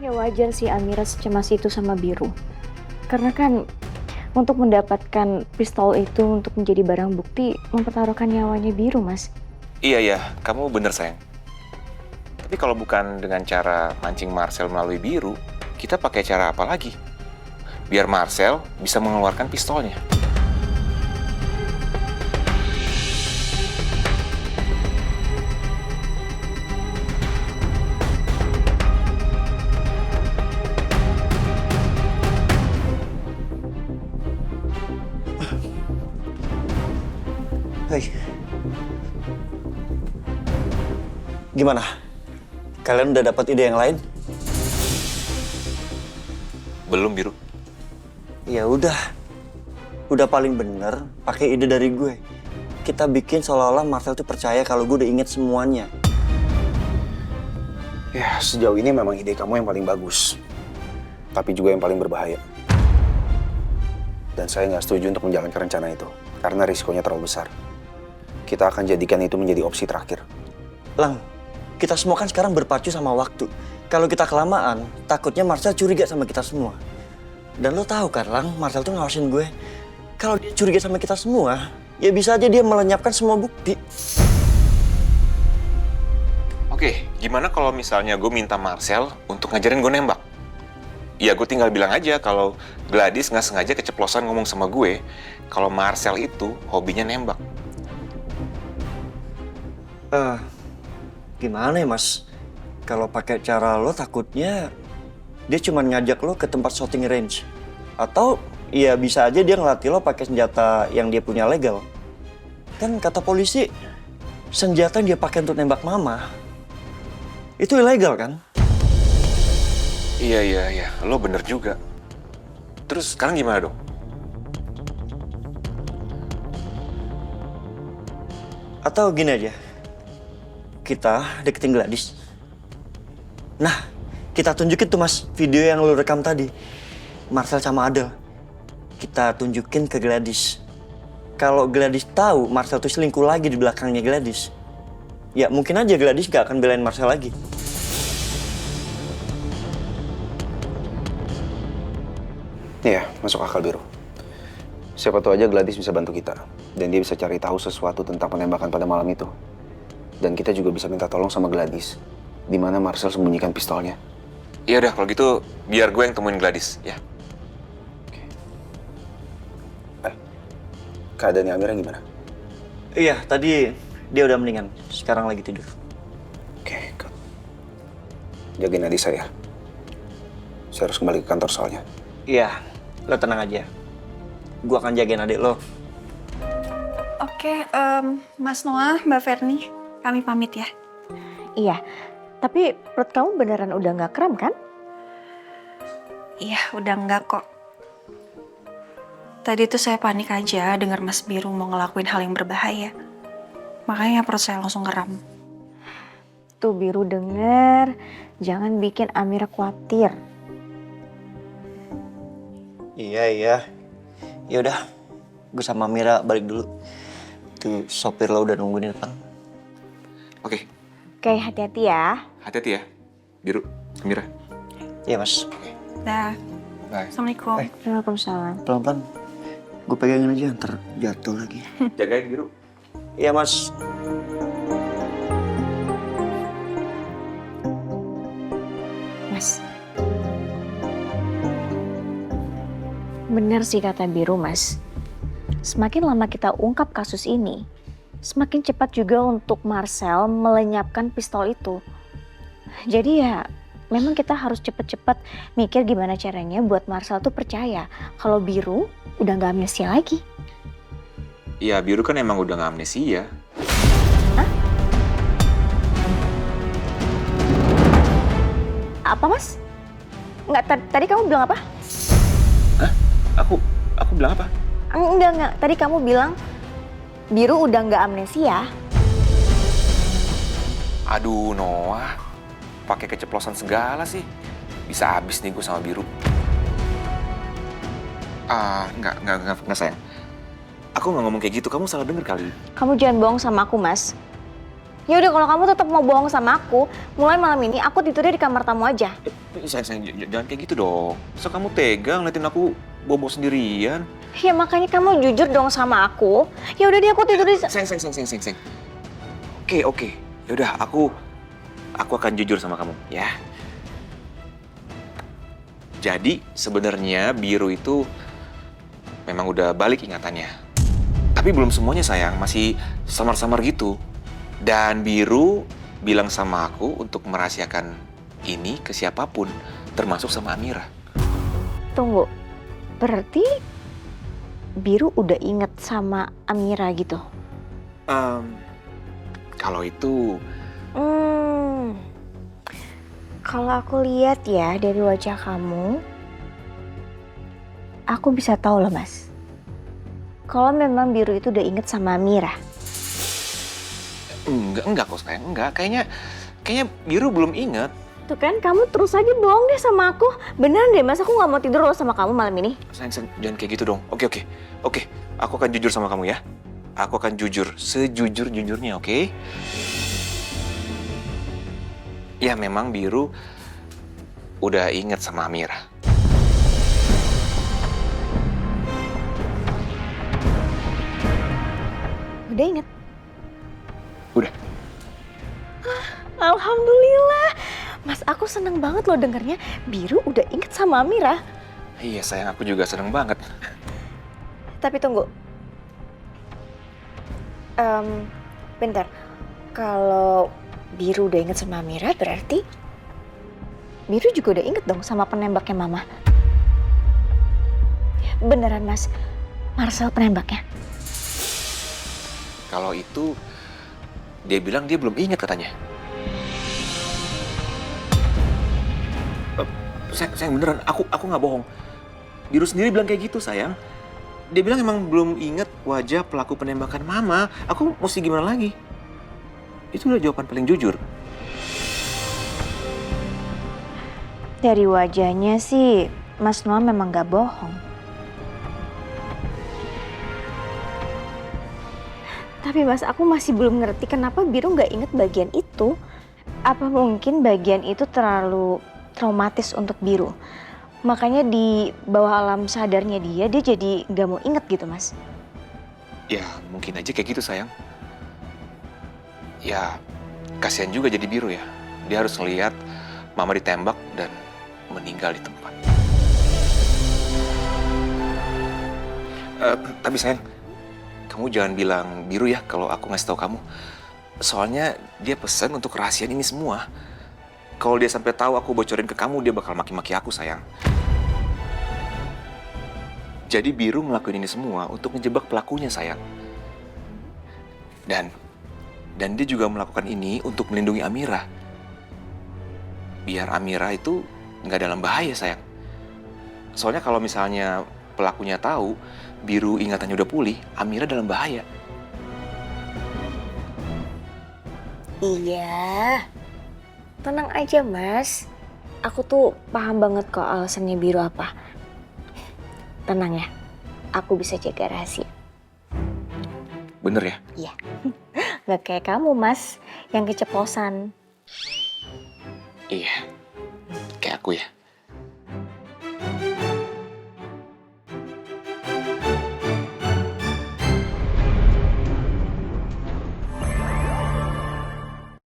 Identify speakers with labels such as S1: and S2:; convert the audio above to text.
S1: Ya wajar sih Amira secemas itu sama Biru. Karena kan untuk mendapatkan pistol itu untuk menjadi barang bukti mempertaruhkan nyawanya Biru, Mas.
S2: Iya, iya, kamu bener sayang. Tapi kalau bukan dengan cara mancing Marcel melalui Biru, kita pakai cara apa lagi? Biar Marcel bisa mengeluarkan pistolnya.
S3: Hei. Gimana? Kalian udah dapat ide yang lain?
S2: Belum, Biru.
S3: Ya udah. Udah paling bener pakai ide dari gue. Kita bikin seolah-olah Marcel tuh percaya kalau gue udah inget semuanya.
S4: Ya, sejauh ini memang ide kamu yang paling bagus. Tapi juga yang paling berbahaya. Dan saya nggak setuju untuk menjalankan rencana itu. Karena risikonya terlalu besar. Kita akan jadikan itu menjadi opsi terakhir.
S3: Lang, kita semua kan sekarang berpacu sama waktu. Kalau kita kelamaan, takutnya Marcel curiga sama kita semua. Dan lo tahu kan, Lang, Marcel tuh ngawasin gue. Kalau dia curiga sama kita semua, ya bisa aja dia melenyapkan semua bukti.
S2: Oke, gimana kalau misalnya gue minta Marcel untuk ngajarin gue nembak? Ya, gue tinggal bilang aja kalau Gladys nggak sengaja keceplosan ngomong sama gue kalau Marcel itu hobinya nembak.
S3: Gimana ya, Mas? Kalau pakai cara lo takutnya dia cuma ngajak lo ke tempat shooting range. Atau ya bisa aja dia ngelatih lo pakai senjata yang dia punya legal. Kan kata polisi, senjata yang dia pakai untuk nembak mama itu ilegal kan?
S2: Iya, lo bener juga. Terus sekarang gimana dong?
S3: Atau gini aja, kita deketin Gladys. Nah, kita tunjukin tuh Mas video yang lo rekam tadi, Marcel sama Adel. Kita tunjukin ke Gladys. Kalau Gladys tahu Marcel tuh selingkuh lagi di belakangnya Gladys, ya mungkin aja Gladys gak akan belain Marcel lagi.
S4: Iya, masuk akal, Biru. Siapa tahu aja Gladys bisa bantu kita. Dan dia bisa cari tahu sesuatu tentang penembakan pada malam itu. Dan kita juga bisa minta tolong sama Gladys. Di mana Marcel sembunyikan pistolnya.
S2: Ya udah, kalau gitu biar gue yang temuin Gladys, ya.
S4: Keadaannya Amira gimana?
S3: Iya, tadi dia udah mendingan. Sekarang lagi tidur.
S4: Oke, good. Jagain adik saya. Saya harus kembali ke kantor soalnya.
S3: Iya, lo tenang aja. Gua akan jagain adik lo.
S5: Oke, Mas Noah, Mbak Verni, kami pamit ya.
S1: Iya, tapi perut kamu beneran udah nggak kram kan?
S5: Iya, udah enggak kok. Tadi tuh saya panik aja dengar Mas Biru mau ngelakuin hal yang berbahaya. Makanya perut saya langsung kram.
S1: Tuh Biru denger, jangan bikin Amira khawatir.
S3: Iya. Ya udah, gue sama Mira balik dulu. Tuh sopir lo udah nunggu di depan.
S2: Oke,
S1: Oke, hati-hati ya.
S2: hati-hati ya, Biru, Amira.
S3: Iya mas.
S5: Dah,
S2: Bye.
S5: Assalamualaikum.
S1: Waalaikumsalam.
S3: Pelan-pelan. Gue pegangin aja, ntar jatuh lagi.
S2: Jagain Biru.
S3: Iya mas.
S1: Mas. Bener sih kata Biru, Mas. Semakin lama kita ungkap kasus ini, semakin cepat juga untuk Marcel melenyapkan pistol itu. Jadi ya, memang kita harus cepet-cepet mikir gimana caranya buat Marcel tuh percaya kalau Biru udah gak amnesia lagi.
S2: Iya, Biru kan emang udah gak amnesia.
S1: Hah? Apa, Mas? Nggak, tadi kamu bilang apa?
S2: Hah? Aku bilang apa?
S1: Enggak. Tadi kamu bilang Biru udah nggak amnesia.
S2: Aduh, Noah. Pakai keceplosan segala sih. Bisa habis nih gue sama Biru. Enggak sayang. Aku nggak ngomong kayak gitu, kamu salah denger kali.
S1: Kamu jangan bohong sama aku, Mas. Ya udah kalau kamu tetap mau bohong sama aku, mulai malam ini aku tidurnya di kamar tamu aja.
S2: Sayang, jangan kayak gitu dong. So kamu tega ngeliatin aku bobo sendirian.
S1: Ya makanya kamu jujur dong sama aku. Ya udah deh aku tidur di
S2: Sayang. Oke. Yaudah, aku akan jujur sama kamu, ya. Jadi sebenarnya Biru itu memang udah balik ingatannya. Tapi belum semuanya sayang, masih samar-samar gitu. Dan Biru bilang sama aku untuk merahasiakan ini ke siapapun, termasuk sama Amira.
S1: Tunggu, berarti Biru udah inget sama Amira gitu?
S2: Kalau itu,
S1: Kalau aku lihat ya dari wajah kamu, aku bisa tahu loh Mas. Kalau memang Biru itu udah inget sama Amira.
S2: enggak kok sayang, enggak. Kayaknya Biru belum inget.
S1: Tuh kan, kamu terus aja bohong deh sama aku. Beneran deh Mas, aku gak mau tidur loh sama kamu malam ini.
S2: Sayang, jangan kayak gitu dong. Oke. Aku akan jujur sama kamu ya. Aku akan jujur, sejujur-jujurnya, oke? Ya memang Biru udah inget sama Amira.
S1: Udah inget?
S2: Udah.
S1: Alhamdulillah. Mas, aku seneng banget loh dengernya Biru udah inget sama Amira.
S2: Iya sayang, aku juga seneng banget.
S1: Tapi tunggu. Bentar. Kalau Biru udah inget sama Amira, berarti Biru juga udah inget dong sama penembaknya Mama. Beneran Mas, Marcel penembaknya.
S2: Kalau itu, dia bilang dia belum inget katanya. Sayang beneran, aku nggak bohong. Biru sendiri bilang kayak gitu sayang. Dia bilang emang belum inget wajah pelaku penembakan Mama. Aku mesti gimana lagi? Itu udah jawaban paling jujur.
S1: Dari wajahnya sih, Mas Noah memang gak bohong. Tapi Mas, aku masih belum ngerti kenapa Biru gak inget bagian itu. Apa mungkin bagian itu terlalu traumatis untuk Biru? Makanya di bawah alam sadarnya dia jadi gak mau inget gitu Mas.
S2: Ya mungkin aja kayak gitu sayang. Ya kasihan juga jadi Biru ya. Dia harus ngeliat Mama ditembak dan meninggal di tempat. Tapi sayang, kamu jangan bilang Biru ya kalau aku ngasih tahu kamu. Soalnya dia pesan untuk rahasian ini semua. Kalau dia sampai tahu aku bocorin ke kamu, dia bakal maki-maki aku sayang. Jadi Biru ngelakuin ini semua untuk ngejebak pelakunya sayang. Dan dia juga melakukan ini untuk melindungi Amira. Biar Amira itu nggak dalam bahaya sayang. Soalnya kalau misalnya pelakunya tahu Biru ingatannya udah pulih, Amira dalam bahaya.
S1: Iya, tenang aja Mas. Aku tuh paham banget kok alasannya Biru apa. Tenang ya, aku bisa jaga rahasia.
S2: Bener ya?
S1: Iya, gak kayak kamu Mas, yang keceplosan.
S2: Iya, kayak aku ya.